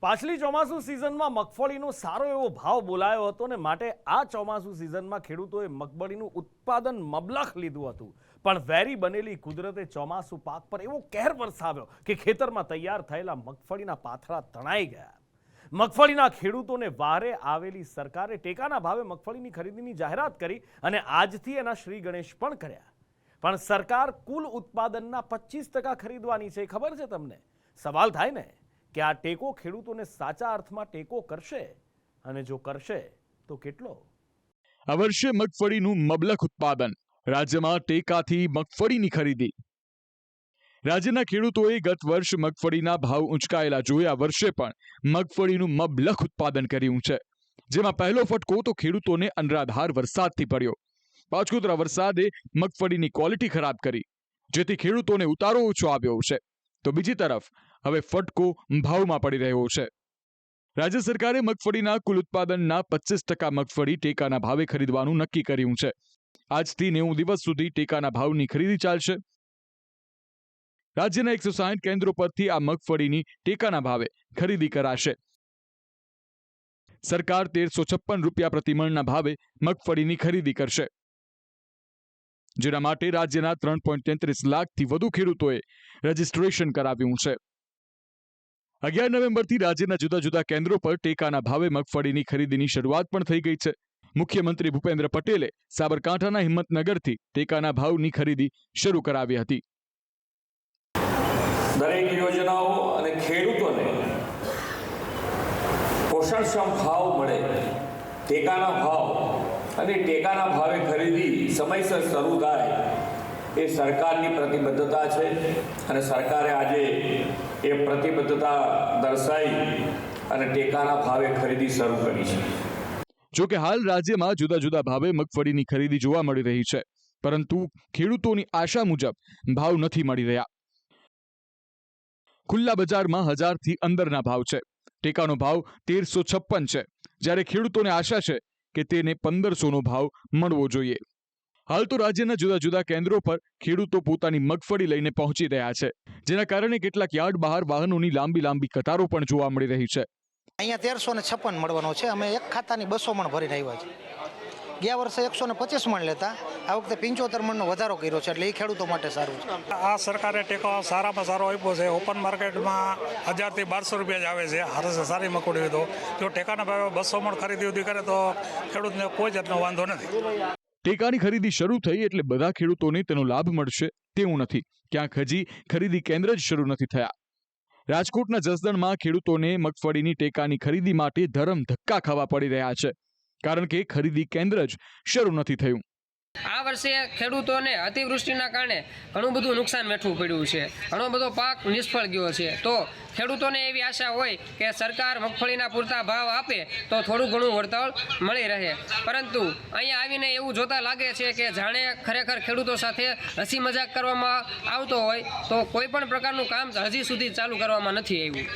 પાછલી ચોમાસુ સિઝનમાં મગફળીનો સારો એવો ભાવ બોલાયો હતો ને માટે આ ચોમાસુ સિઝનમાં ખેડૂતોએ મગફળીનું ઉત્પાદન મબલખ લીધું હતું, પણ વેરી બનેલી કુદરતે ચોમાસુ પાક પર એવો કહેર વરસાવ્યો કે ખેતરમાં તૈયાર થયેલા મગફળીના પાથરા તણાઈ ગયા। મગફળીના ખેડૂતોને વારે આવેલી સરકારે ટેકાના ભાવે મગફળીની ખરીદીની જાહેરાત કરી અને આજથી એના શ્રી ગણેશ પણ કર્યા, પણ સરકાર કુલ ઉત્પાદનના 25% ખરીદવાની છે। ખબર છે તમને? સવાલ થાય ને કે આ ટેકો ખેડૂતોને સાચા અર્થમાં ટેકો કરશે, અને જો કરશે તો કેટલો? આ વર્ષે મગફળીનું મબલખ ઉત્પાદન, રાજ્યમાં ટેકાથી મગફળીની ખરીદી। રાજ્યના ખેડૂતોએ ગત વર્ષ મગફળીના ભાવ ઊંચકાયેલા જોયા વર્ષે પણ મગફળીનું મબલખ ઉત્પાદન કર્યું છે, જેમાં પહેલો ફટકો તો ખેડૂતોને અનરાધાર વરસાદથી પડ્યો। પાછોતરા વરસાદે મગફળીની ક્વોલિટી ખરાબ કરી, જેથી ખેડૂતોને ઉતારો ઓછો આવ્યો છે, તો બીજી તરફ હવે ફટકો ભાવમાં પડી રહ્યો છે। રાજ્ય સરકારે મગફળીના કુલ ઉત્પાદનના 25% મગફળી ટેકાના ભાવે ખરીદવાનું નક્કી કર્યું છે। આજથી 90 દિવસ સુધી ટેકાના ભાવની ખરીદી ચાલશે। રાજ્યના 160 કેન્દ્રો પરથી આ મગફળીની ટેકાના ભાવે ખરીદી કરાશે। સરકાર 1356 રૂપિયા પ્રતિમણના ભાવે મગફળીની ખરીદી કરશે, જેના માટે રાજ્યના 3.33 લાખથી વધુ ખેડૂતોએ રજીસ્ટ્રેશન કરાવ્યું છે। 11 નવેમ્બરથી રાજ્યના જુદા જુદા કેન્દ્રો પર ટેકાના ભાવે મગફળીની ખરીદીની શરૂઆત પણ થઈ ગઈ છે। મુખ્યમંત્રી ભૂપેન્દ્ર પટેલે સાબરકાંઠાના હિંમતનગરથી ટેકાના ભાવની ખરીદી શરૂ કરાવી હતી। દરેક યોજનાઓ અને ખેડૂતોને પોષણક્ષમ ભાવ મળે, ટેકાના ભાવ અને ટેકાના ભાવે ખરીદી સમયસર શરૂ થાય એ સરકારની પ્રતિબદ્ધતા છે, અને સરકારે આજે એ પ્રતિબદ્ધતા દર્શાવી અને ટેકાના ભાવે ખરીદી શરૂ કરી છે। જો કે હાલ રાજ્યમાં જુદા જુદા ભાવે મગફળીની ખરીદી જોવા મળી રહી છે, પરંતુ ખેડૂતોની આશા મુજબ ભાવ નથી મળી રહ્યા। ખુલ્લા બજારમાં 1000 થી અંદરના ભાવ છે। ટેકાનો ભાવ 1356 છે, જ્યારે ખેડૂતોને આશા છે કે તેને 1500નો ભાવ મળવો જોઈએ। હાલ તો રાજ્યના જુદા જુદા કેન્દ્રો પર ખેડૂતો પોતાની મગફળી લઈને પહોંચી રહ્યા છે, જેના કારણે કેટલાક યાર્ડ બહાર વાહનોની લાંબી કતારો પણ જોવા મળી રહી છે। અહીંયા 1356 મળવાનો છે। અમે એક ખાતાની 200 મણ ભરીને આવ્યા છે। ગયા વર્ષે 125 મણ લેતા, આ વખતે 75 મણનો વધારો કર્યો છે, એટલે એ ખેડૂતો માટે સારું છે। આ સરકારે ટેકો સારામાં સારો આપ્યો છે। ઓપન માર્કેટમાં 1000 થી 1200 રૂપિયા જ આવે છે, હારે સારી મગફળી હોય તો જો ટેકાના ભાવે 200 મણ ખરીદી કરે તો ખેડૂતને કોઈ જાતનો વાંધો નથી। ટેકાની ખરીદી શરૂ થઈ એટલે બધા ખેડૂતોને તેનો લાભ મળશે તેવું નથી। ક્યાંક હજી ખરીદી કેન્દ્ર જ શરૂ નથી થયા। રાજકોટના જસદણમાં ખેડૂતોને મગફળીની ટેકાની ખરીદી માટે ધરમ ધક્કા ખાવા પડી રહ્યા છે, કારણ કે ખરીદી કેન્દ્ર જ શરૂ નથી થયું। આ વર્ષે ખેડૂતોને અતિવૃષ્ટિના કારણે ઘણું બધું નુકસાન વેઠવું પડ્યું છે, ઘણો બધો પાક નિષ્ફળ ગયો છે। તો ખેડૂતોને એવી આશા હોય કે સરકાર મગફળીના પૂરતા ભાવ આપે તો થોડું ઘણું વળતર મળી રહે, પરંતુ અહીંયા આવીને એવું જોતા લાગે છે કે જાણે ખરેખર ખેડૂતો સાથે હસી મજાક કરવામાં આવતો હોય, તો કોઈ પણ પ્રકારનું કામ હજી સુધી ચાલુ કરવામાં નથી આવ્યું,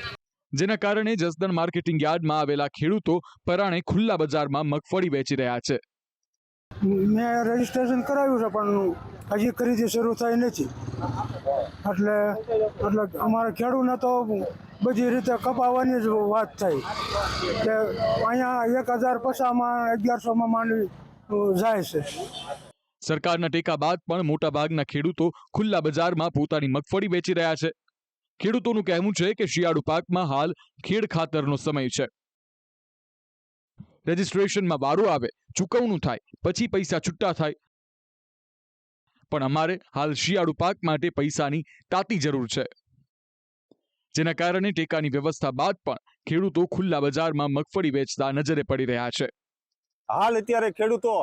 જેના કારણે જસદણ માર્કેટિંગ યાર્ડમાં આવેલા ખેડૂતો પરાણે ખુલ્લા બજારમાં મગફળી વેચી રહ્યા છે। મેં રજીસ્ટ્રેશન કરાવ્યું છે, પણ હજી ખરીદી શરૂ થઈ નથી, એટલે અમારા ખેડૂતને તો બધી રીતે કપાવવાની જ વાત થઈ કે અહીંયા 1050માં 1100માં માંડવી જાય છે। સરકારના ટેકા બાદ પણ મોટાભાગના ખેડૂતો ખુલ્લા બજારમાં પોતાની મગફળી વેચી રહ્યા છે। ખેડૂતોનું કહેવું છે કે શિયાળુ પાકમાં હાલ ખેડ ખાતરનો સમય છે। રજીસ્ટ્રેશનમાં વારો આવે, ચૂકવણું થાય, પછી પૈસા છૂટા થાય, પણ અમારે હાલ શિયાળુ પાક માટે પૈસાની તાતી જરૂર છે, જેના કારણે ટેકાની વ્યવસ્થા બાદ પણ ખેડૂતો ખુલ્લા બજારમાં મગફળી વેચતા નજરે પડી રહ્યા છે। હાલ અત્યારે ખેડૂતો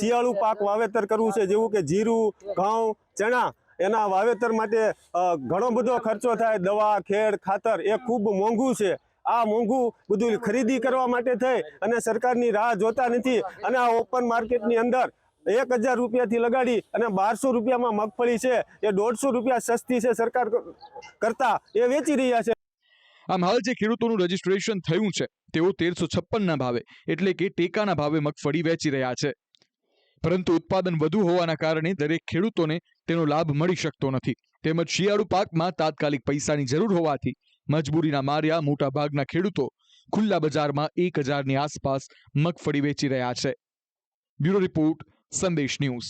શિયાળુ પાક વાવેતર કરવું છે, જેવું કે જીરું, ઘઉં, ચણા, એના વાવેતર માટે ઘણો બધો ખર્ચો થાય। દવા, ખેડ, ખાતર એ ખૂબ મોંઘું છે। આ મોંઘું બધું ખરીદી કરવા માટે થઈ અને સરકારની રાહ જોતા નથી, અને આ ઓપન માર્કેટની અંદર 1000 રૂપિયાથી લગાડી અને 1200 રૂપિયામાં મગફળી છે એ 150 રૂપિયા સસ્તી છે સરકાર કરતા, એ વેચી રહ્યા છે। આમ હાલ જે ખેડૂતોનું રજીસ્ટ્રેશન થયું છે તેઓ 1356ના ભાવે એટલે કે ટેકાના ભાવે મગફળી વેચી રહ્યા છે, પરંતુ ઉત્પાદન વધુ હોવાના કારણે દરેક ખેડૂતોને તેનો લાભ મળી શકતો નથી, તેમજ શિયાળુ પાકમાં તાત્કાલિક પૈસાની જરૂર હોવાથી મજબૂરીના માર્યા મોટાભાગના ખેડૂતો ખુલ્લા બજારમાં 1000ની આસપાસ મગફળી વેચી રહ્યા છે. બ્યુરો રિપોર્ટ, સંદેશ ન્યૂઝ.